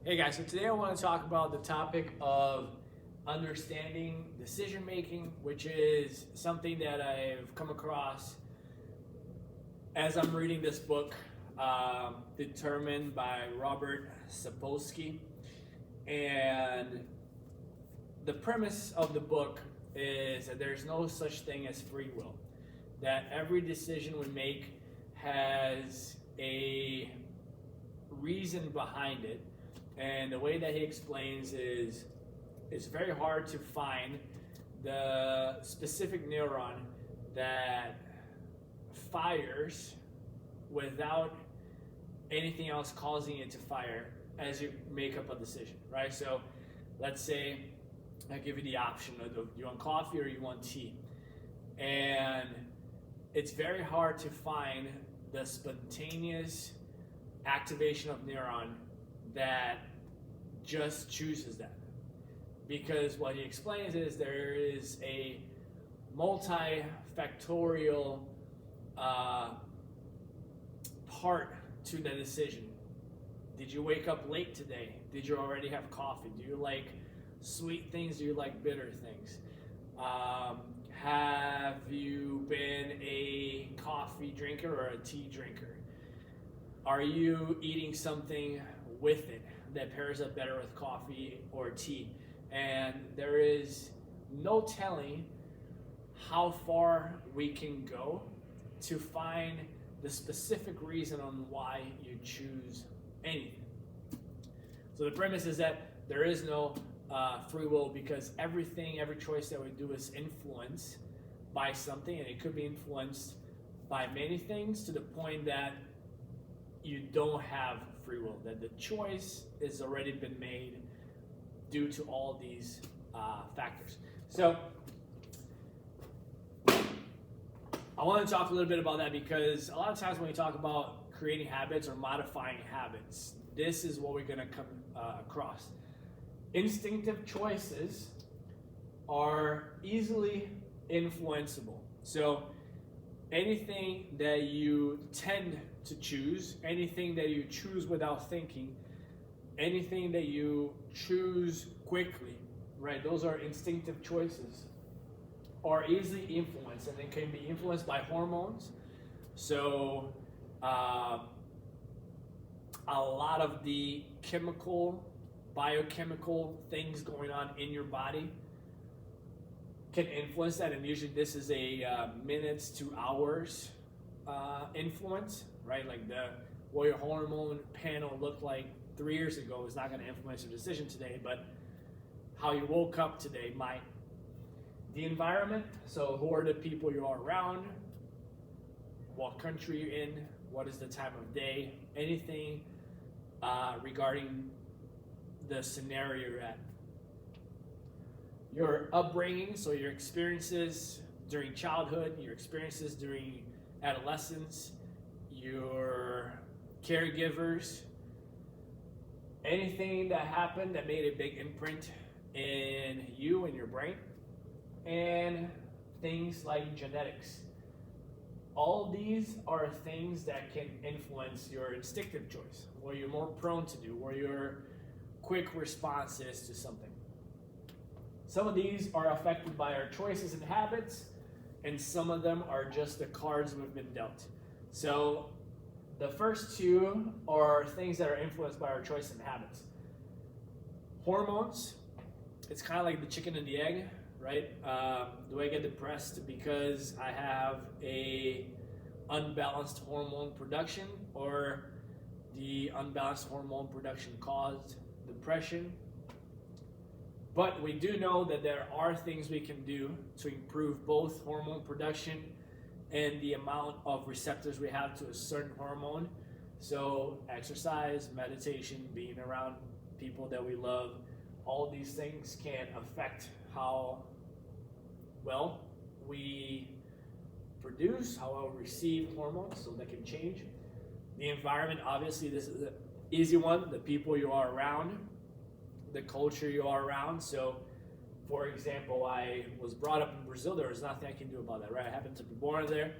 Hey guys, so today I want to talk about the topic of understanding decision making, which is something that I've come across as I'm reading this book, Determined by Robert Sapolsky. And the premise of the book is that there's no such thing as free will, that every decision we make has a reason behind it. And the way that he explains is it's very hard to find the specific neuron that fires without anything else causing it to fire as you make up a decision, right? So let's say I give you the option of you want coffee or you want tea. And it's very hard to find the spontaneous activation of neuron that just chooses that, because what he explains is there is a multifactorial part to the decision. Did you wake up late today? Did you already have coffee? Do you like sweet things? Do you like bitter things? Have you been a coffee drinker or a tea drinker? Are you eating something with it that pairs up better with coffee or tea? And there is no telling how far we can go to find the specific reason on why you choose anything. So the premise is that there is no free will, because every choice that we do is influenced by something, and it could be influenced by many things to the point that you don't have free will, that the choice has already been made due to all these factors. So I want to talk a little bit about that, because a lot of times when we talk about creating habits or modifying habits, this is what we're going to come across. Instinctive choices are easily influenceable. So anything that you tend to choose, anything that you choose without thinking, anything that you choose quickly, right? Those are instinctive choices, are easily influenced, and they can be influenced by hormones. So a lot of the biochemical things going on in your body can influence that, and usually this is a minutes to hours influence, right? Like what your hormone panel looked like 3 years ago is not going to influence your decision today, but how you woke up today might. The environment, so who are the people you are around, what country you're in, what is the time of day, anything regarding the scenario you're at. Your upbringing, so your experiences during childhood, your experiences during adolescence, your caregivers, anything that happened that made a big imprint in you and your brain, and things like genetics. All these are things that can influence your instinctive choice, what you're more prone to do, what your quick response is to something. Some of these are affected by our choices and habits, and some of them are just the cards we've been dealt. So the first two are things that are influenced by our choice and habits. Hormones, it's kind of like the chicken and the egg, right? Do I get depressed because I have a unbalanced hormone production, or the unbalanced hormone production caused depression? But we do know that there are things we can do to improve both hormone production and the amount of receptors we have to a certain hormone. So exercise, meditation, being around people that we love, all these things can affect how well we produce, how well we receive hormones, so that can change. The environment, obviously, this is an easy one, the people you are around, the culture you are around. So for example, I was brought up in Brazil. There was nothing I can do about that, right? I happened to be born there.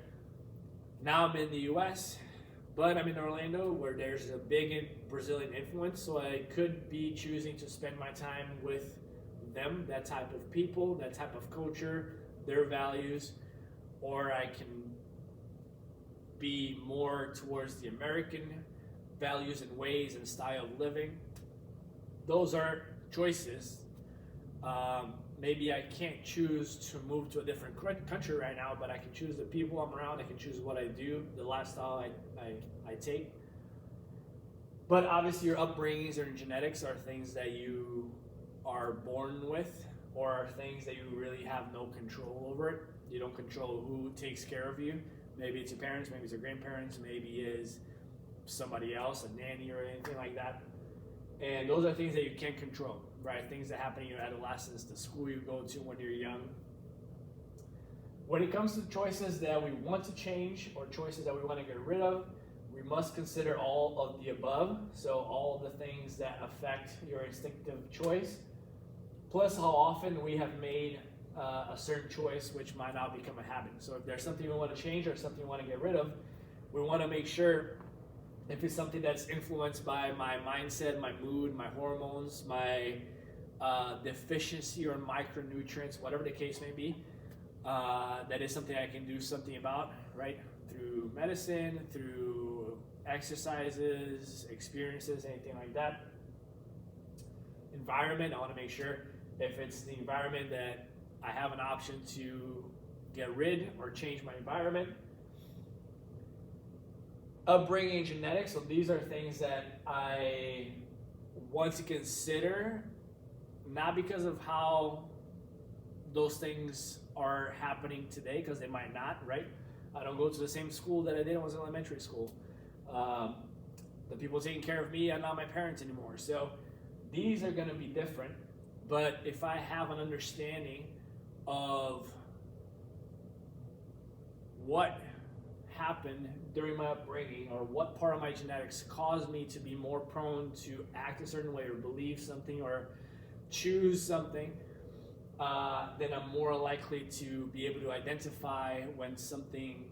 Now I'm in the US. But I'm in Orlando where there's a big Brazilian influence, so I could be choosing to spend my time with them, that type of people, that type of culture, their values, or I can be more towards the American values and ways and style of living. Those are choices. Maybe I can't choose to move to a different country right now, but I can choose the people I'm around. I can choose what I do, the lifestyle I take. But obviously, your upbringings or genetics are things that you are born with, or are things that you really have no control over it. You don't control who takes care of you. Maybe it's your parents, maybe it's your grandparents, maybe it's somebody else, a nanny or anything like that. And those are things that you can't control, right? Things that happen in your adolescence, the school you go to when you're young. When it comes to choices that we want to change or choices that we want to get rid of, we must consider all of the above. So all the things that affect your instinctive choice, plus how often we have made a certain choice which might now become a habit. So if there's something we want to change or something we want to get rid of, we want to make sure if it's something that's influenced by my mindset, my mood, my hormones, my deficiency or micronutrients, whatever the case may be, that is something I can do something about, right? Through medicine, through exercises, experiences, anything like that. Environment, I want to make sure if it's the environment that I have an option to get rid or change my environment. Upbringing and genetics, so these are things that I want to consider, not because of how those things are happening today, because they might not, right? I don't go to the same school that I did when I was in elementary school. The people taking care of me are not my parents anymore. So these are going to be different. But if I have an understanding of what happened during my upbringing or what part of my genetics caused me to be more prone to act a certain way or believe something or choose something, then I'm more likely to be able to identify when something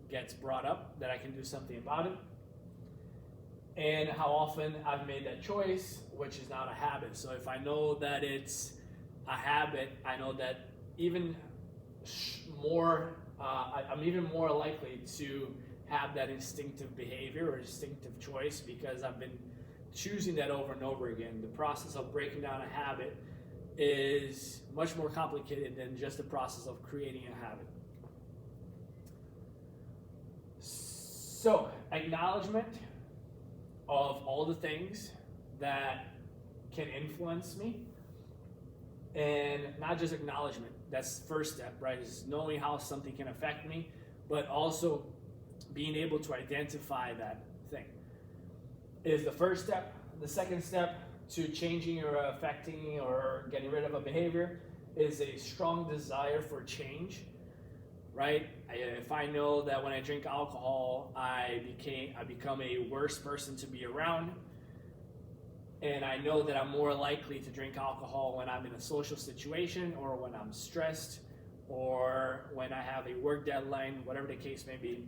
gets brought up that I can do something about it, and how often I've made that choice, which is not a habit. So if I know that it's a habit, I know that even more, I'm even more likely to have that instinctive behavior or instinctive choice because I've been choosing that over and over again. The process of breaking down a habit is much more complicated than just the process of creating a habit. So, acknowledgement of all the things that can influence me, and not just acknowledgement. That's the first step, right? Is knowing how something can affect me, but also being able to identify that thing is the first step. The second step to changing or affecting or getting rid of a behavior is a strong desire for change, right? If I know that when I drink alcohol, I become a worse person to be around, and I know that I'm more likely to drink alcohol when I'm in a social situation or when I'm stressed or when I have a work deadline, whatever the case may be.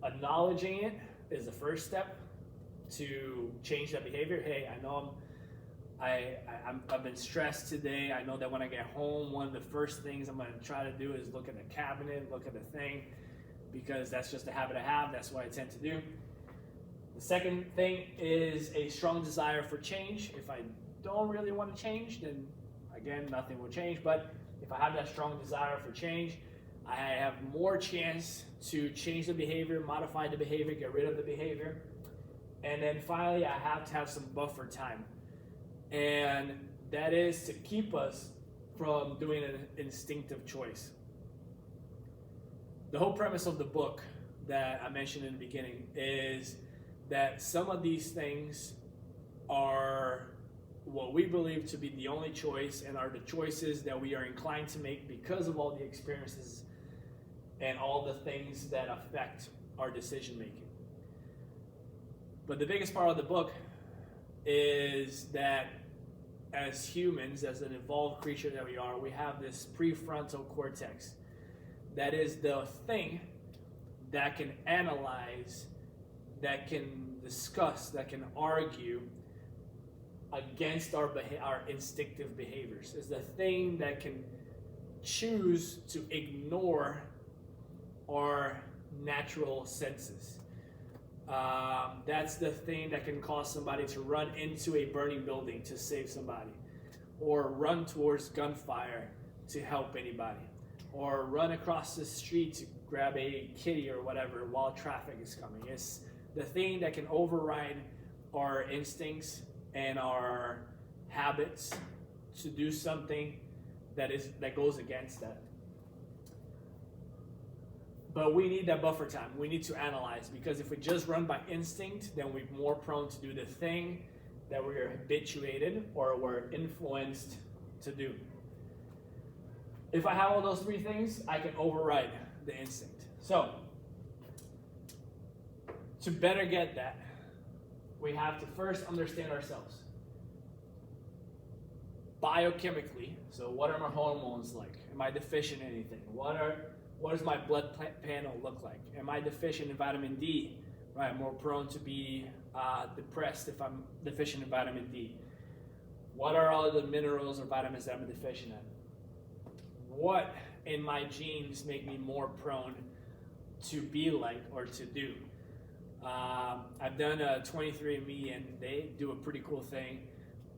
Acknowledging it is the first step to change that behavior. Hey, I know I've been stressed today. I know that when I get home, one of the first things I'm going to try to do is look at the cabinet, look at the thing, because that's just a habit I have. That's what I tend to do. The second thing is a strong desire for change. If I don't really want to change, then again, nothing will change. But if I have that strong desire for change, I have more chance to change the behavior, modify the behavior, get rid of the behavior. And then finally, I have to have some buffer time. And that is to keep us from doing an instinctive choice. The whole premise of the book that I mentioned in the beginning is that some of these things are what we believe to be the only choice and are the choices that we are inclined to make because of all the experiences and all the things that affect our decision making. But the biggest part of the book is that as humans, as an evolved creature that we are, we have this prefrontal cortex. That is the thing that can analyze, that can discuss, that can argue against our instinctive behaviors. Is the thing that can choose to ignore our natural senses. That's the thing that can cause somebody to run into a burning building to save somebody, or run towards gunfire to help anybody, or run across the street to grab a kitty or whatever while traffic is coming. It's the thing that can override our instincts and our habits to do something that goes against that. But we need that buffer time. We need to analyze, because if we just run by instinct, then we're more prone to do the thing that we're habituated or we're influenced to do. If I have all those three things, I can override the instinct. So, to better get that, we have to first understand ourselves. Biochemically, so what are my hormones like? Am I deficient in anything? What does my blood panel look like? Am I deficient in vitamin D? Right, I'm more prone to be depressed if I'm deficient in vitamin D. What are all the minerals or vitamins that I'm deficient in? What in my genes make me more prone to be like or to do? I've done a 23andMe, and they do a pretty cool thing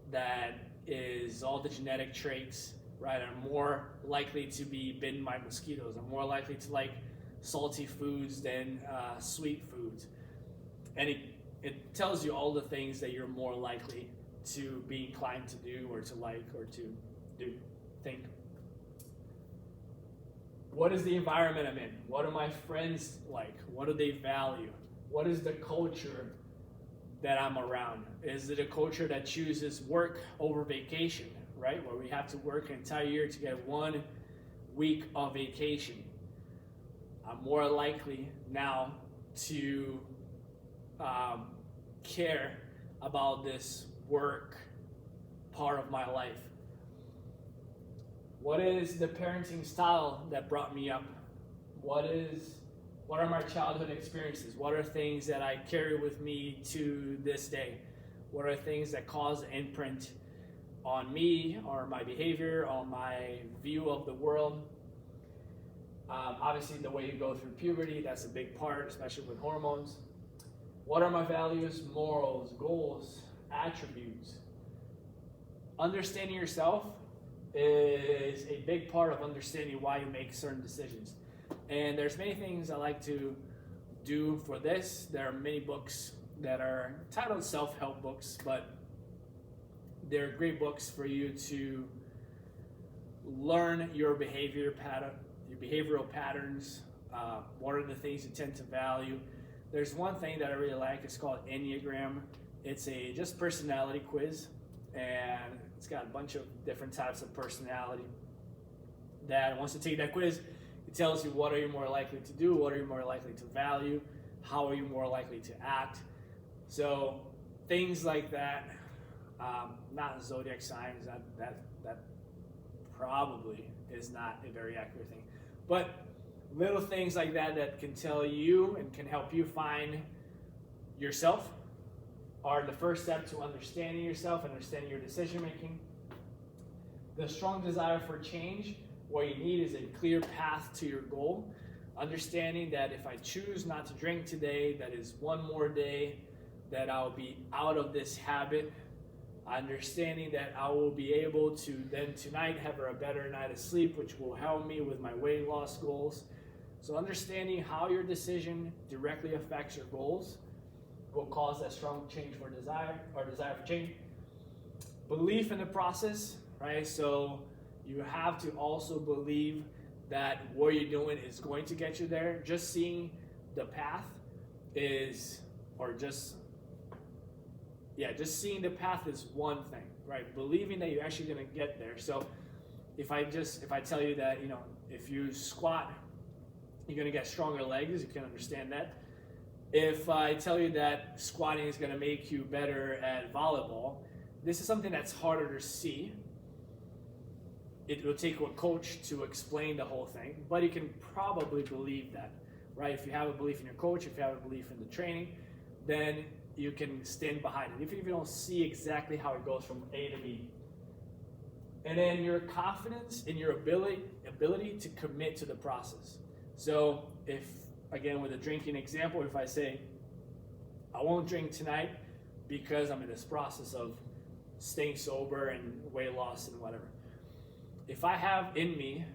that is all the genetic traits, right? I'm more likely to be bitten by mosquitoes. I'm more likely to like salty foods than sweet foods. And it tells you all the things that you're more likely to be inclined to do or to like or to do, think. What is the environment I'm in? What are my friends like? What do they value? What is the culture that I'm around? Is it a culture that chooses work over vacation, right? Where we have to work an entire year to get 1 week of vacation. I'm more likely now to care about this work part of my life. What is the parenting style that brought me up? What are my childhood experiences? What are things that I carry with me to this day? What are things that cause an imprint on me, or my behavior, on my view of the world? Obviously, the way you go through puberty, that's a big part, especially with hormones. What are my values, morals, goals, attributes? Understanding yourself is a big part of understanding why you make certain decisions. And there's many things I like to do for this. There are many books that are titled self-help books, but they're great books for you to learn your behavioral patterns. What are the things you tend to value? There's one thing that I really like. It's called Enneagram. It's a just personality quiz, and it's got a bunch of different types of personality. That once you take that quiz, it tells you what are you more likely to do, what are you more likely to value, how are you more likely to act. So things like that, not zodiac signs, that probably is not a very accurate thing. But little things like that can tell you and can help you find yourself are the first step to understanding yourself, understanding your decision making. The strong desire for change, what you need is a clear path to your goal. Understanding that if I choose not to drink today, that is one more day that I'll be out of this habit. Understanding that I will be able to then tonight have a better night of sleep, which will help me with my weight loss goals. So understanding how your decision directly affects your goals will cause that strong change for desire, or desire for change. Belief in the process, right? So you have to also believe that what you're doing is going to get you there. Just seeing the path just seeing the path is one thing, right? Believing that you're actually going to get there. So if I tell you that, if you squat, you're going to get stronger legs, you can understand that. If I tell you that squatting is going to make you better at volleyball, this is something that's harder to see. It will take a coach to explain the whole thing, but you can probably believe that. right? If you have a belief in your coach, if you have a belief in the training, then you can stand behind it. If you don't see exactly how it goes from A to B. And then your confidence in your ability to commit to the process. So if, again, with a drinking example, if I say, I won't drink tonight because I'm in this process of staying sober and weight loss and whatever. If I have in me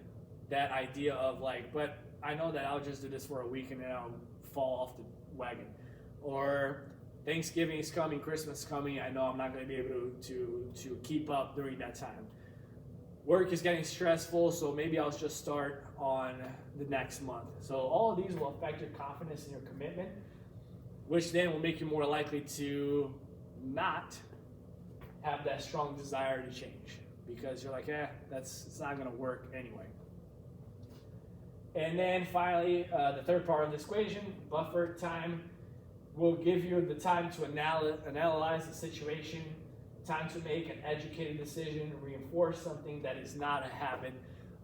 that idea of like, but I know that I'll just do this for a week and then I'll fall off the wagon. Or Thanksgiving is coming, Christmas is coming, I know I'm not going to be able to keep up during that time. Work is getting stressful, so maybe I'll just start on the next month. So all of these will affect your confidence and your commitment, which then will make you more likely to not have that strong desire to change, because you're like, it's not going to work anyway. And then finally, the third part of this equation, buffer time, will give you the time to analyze the situation, time to make an educated decision, reinforce something that is not a habit.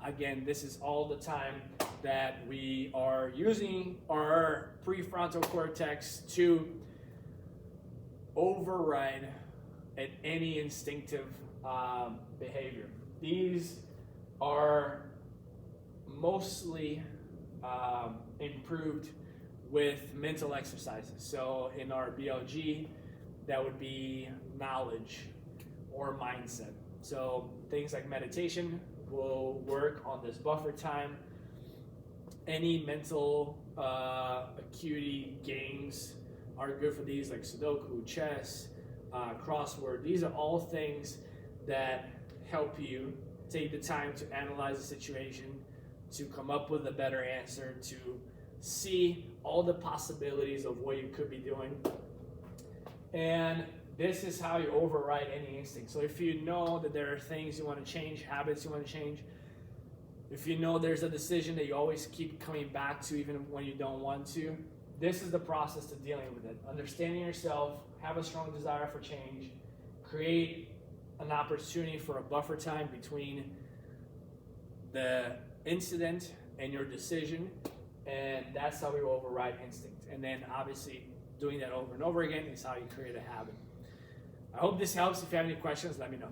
Again, this is all the time that we are using our prefrontal cortex to override any instinctive behavior. These are mostly improved with mental exercises. So in our BLG, that would be knowledge or mindset. So things like meditation will work on this buffer time. Any mental acuity games are good for these, like Sudoku, chess, crossword. These are all things that help you take the time to analyze the situation, to come up with a better answer, to see all the possibilities of what you could be doing. And this is how you override any instinct. So if you know that there are things you want to change, habits you want to change, if you know there's a decision that you always keep coming back to even when you don't want to, this is the process to dealing with it. Understanding yourself, have a strong desire for change, create an opportunity for a buffer time between the incident and your decision, and that's how we override instinct. And then obviously doing that over and over again is how you create a habit. I hope this helps. If you have any questions, let me know.